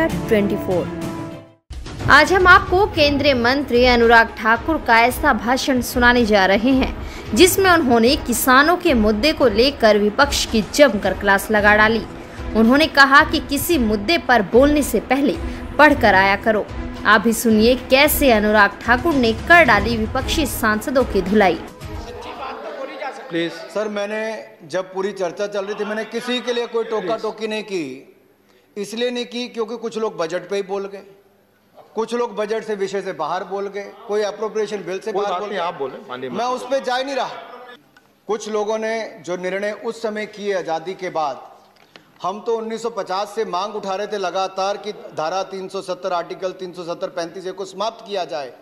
India 24। आज हम आपको केंद्रीय मंत्री अनुराग ठाकुर का ऐसा भाषण सुनाने जा रहे हैं जिसमें उन्होंने किसानों के मुद्दे को लेकर विपक्ष की जमकर क्लास लगा डाली। उन्होंने कहा कि किसी मुद्दे पर बोलने से पहले पढ़कर आया करो। आप भी सुनिए कैसे अनुराग ठाकुर ने कर डाली विपक्षी सांसदों की धुलाई। प्लीज सर, मैंने जब पूरी चर्चा चल रही थी मैंने किसी के लिए कोई टोका टोकी नहीं की। इसलिए नहीं की क्योंकि कुछ लोग बजट पे ही बोल गए, कुछ लोग बजट से विषय से बाहर बोल गए, कोई अप्रोप्रिएशन बिल से बाहर बोल गए। आप बोले, मैं उस पर जा ही नहीं रहा। कुछ लोगों ने जो निर्णय उस समय किए आज़ादी के बाद, हम तो 1950 से मांग उठा रहे थे लगातार कि धारा 370 आर्टिकल 370 35 को समाप्त किया जाए।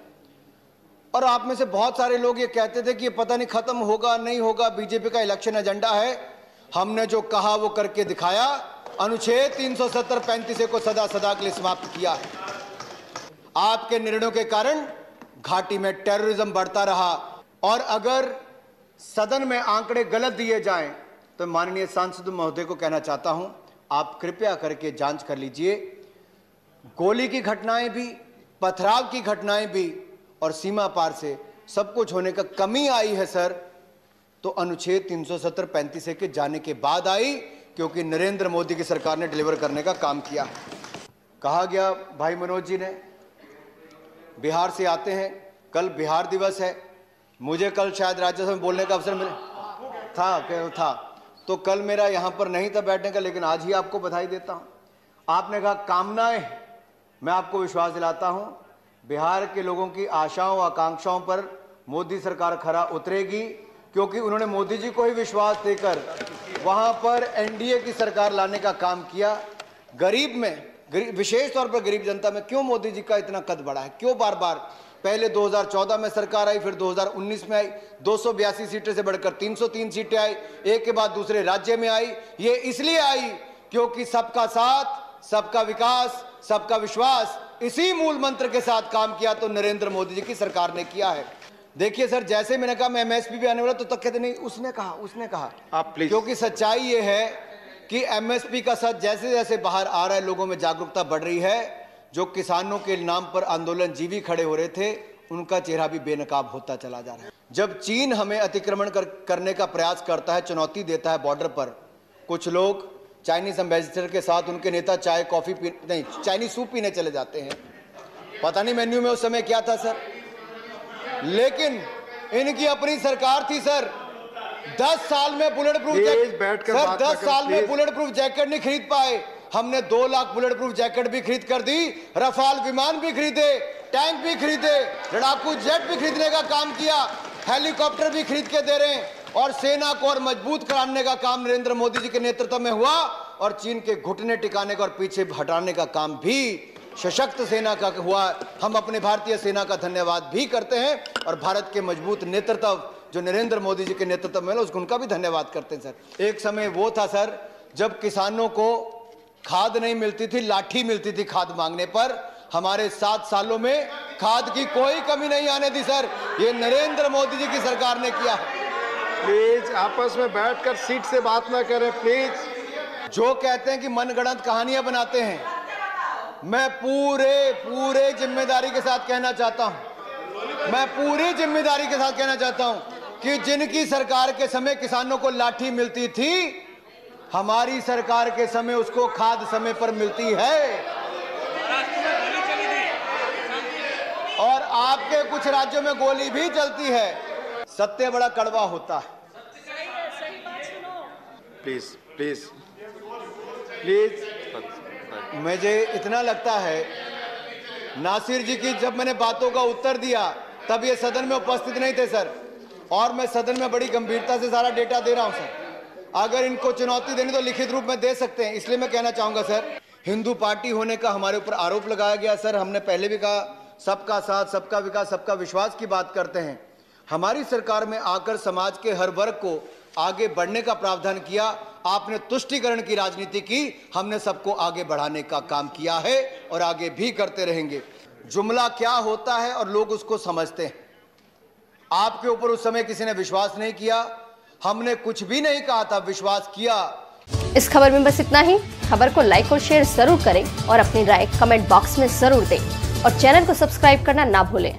और आप में से बहुत सारे लोग ये कहते थे कि ये पता नहीं खत्म होगा नहीं होगा, बीजेपी का इलेक्शन एजेंडा है। हमने जो कहा वो करके दिखाया। अनुच्छेद 370 35 को सदा सदा के लिए समाप्त किया है। आपके निर्णयों के कारण घाटी में टेररिज्म बढ़ता रहा। और अगर सदन में आंकड़े गलत दिए जाएं तो माननीय सांसद महोदय को कहना चाहता हूं, आप कृपया करके जांच कर लीजिए। गोली की घटनाएं भी, पथराव की घटनाएं भी और सीमा पार से सब कुछ होने का कमी आई है सर, तो अनुच्छेद 370 35 के जाने के बाद आई, क्योंकि नरेंद्र मोदी की सरकार ने डिलीवर करने का काम किया। कहा गया भाई मनोज जी ने, बिहार से आते हैं, कल बिहार दिवस है। मुझे कल शायद राज्यसभा में बोलने का अवसर मिले था तो कल मेरा यहां पर नहीं था बैठने का, लेकिन आज ही आपको बधाई देता हूं। आपने कहा कामनाएं, मैं आपको विश्वास दिलाता हूं बिहार के लोगों की आशाओं आकांक्षाओं पर मोदी सरकार खरा उतरेगी, क्योंकि उन्होंने मोदी जी को ही विश्वास देकर वहां पर एनडीए की सरकार लाने का काम किया। गरीब में, विशेष तौर पर गरीब जनता में क्यों मोदी जी का इतना कद बढ़ा है, क्यों बार बार पहले 2014 में सरकार आई, फिर 2019 में आई, 282 सीटें से बढ़कर 303 सीटें आई, एक के बाद दूसरे राज्य में आई। ये इसलिए आई क्योंकि सबका साथ, सबका विकास, सबका विश्वास, इसी मूल मंत्र के साथ काम किया तो नरेंद्र मोदी जी की सरकार ने किया है। देखिए सर, जैसे मैंने कहा मैं एमएसपी भी आने वाला, तो तक कहते नहीं, उसने कहा आप प्लीज, क्योंकि सच्चाई ये है कि एमएसपी का सच जैसे जैसे बाहर आ रहा है, लोगों में जागरूकता बढ़ रही है। जो किसानों के नाम पर आंदोलन जीवी खड़े हो रहे थे, उनका चेहरा भी बेनकाब होता चला जा रहा है। जब चीन हमें अतिक्रमण करने का प्रयास करता है, चुनौती देता है बॉर्डर पर, कुछ लोग चाइनीज एम्बेसडर के साथ उनके नेता चाय कॉफी नहीं चाइनीज सूप पीने चले जाते हैं। पता नहीं मेन्यू में उस समय क्या था सर, लेकिन इनकी अपनी सरकार थी सर। 10 साल में बुलेट प्रूफ जैकेट, सर 10 साल में बुलेट प्रूफ जैकेट नहीं खरीद पाए। हमने 2 लाख बुलेट प्रूफ जैकेट भी खरीद कर दी, रफाल विमान भी खरीदे, टैंक भी खरीदे, लड़ाकू जेट भी खरीदने का काम किया, हेलीकॉप्टर भी खरीद के दे रहे हैं। और सेना को और मजबूत कराने का काम नरेंद्र मोदी जी के नेतृत्व में हुआ, और चीन के घुटने टिकाने का और पीछे हटाने का काम भी सशक्त सेना का हुआ। हम अपने भारतीय सेना का धन्यवाद भी करते हैं, और भारत के मजबूत नेतृत्व जो नरेंद्र मोदी जी के नेतृत्व में उसको उनका भी धन्यवाद करते हैं सर। एक समय वो था सर जब किसानों को खाद नहीं मिलती थी, लाठी मिलती थी खाद मांगने पर। हमारे 7 सालों में खाद की कोई कमी नहीं आने दी सर, ये नरेंद्र मोदी जी की सरकार ने किया है। प्लीज आपस में बैठकर सीट से बात ना करें प्लीज। जो कहते हैं कि मनगढ़ंत कहानियां बनाते हैं, मैं पूरे जिम्मेदारी के साथ कहना चाहता हूं, मैं पूरी जिम्मेदारी के साथ कहना चाहता हूं कि जिनकी सरकार के समय किसानों को लाठी मिलती थी, हमारी सरकार के समय उसको खाद समय पर मिलती है। और आपके कुछ राज्यों में गोली भी चलती है। सत्य बड़ा कड़वा होता है। प्लीज प्लीज प्लीज, मुझे इतना लगता है नासिर जी की जब मैंने बातों का उत्तर दिया तब ये सदन में उपस्थित नहीं थे सर, और मैं सदन में बड़ी गंभीरता से सारा डेटा दे रहा हूं सर। अगर इनको चुनौती देनी तो लिखित रूप में दे सकते हैं। इसलिए मैं कहना चाहूंगा सर, हिंदू पार्टी होने का हमारे ऊपर आरोप लगाया गया सर। हमने पहले भी कहा सबका साथ, सबका विकास, सबका विश्वास की बात करते हैं। हमारी सरकार में आकर समाज के हर वर्ग को आगे बढ़ने का प्रावधान किया। आपने तुष्टीकरण की राजनीति की, हमने सबको आगे बढ़ाने का काम किया है और आगे भी करते रहेंगे। जुमला क्या होता है और लोग उसको समझते हैं। आपके ऊपर उस समय किसी ने विश्वास नहीं किया, हमने कुछ भी नहीं कहा था, विश्वास किया इस खबर में बस इतना ही। खबर को लाइक और शेयर जरूर करें और अपनी राय कमेंट बॉक्स में जरूर दें और चैनल को सब्सक्राइब करना ना भूलें।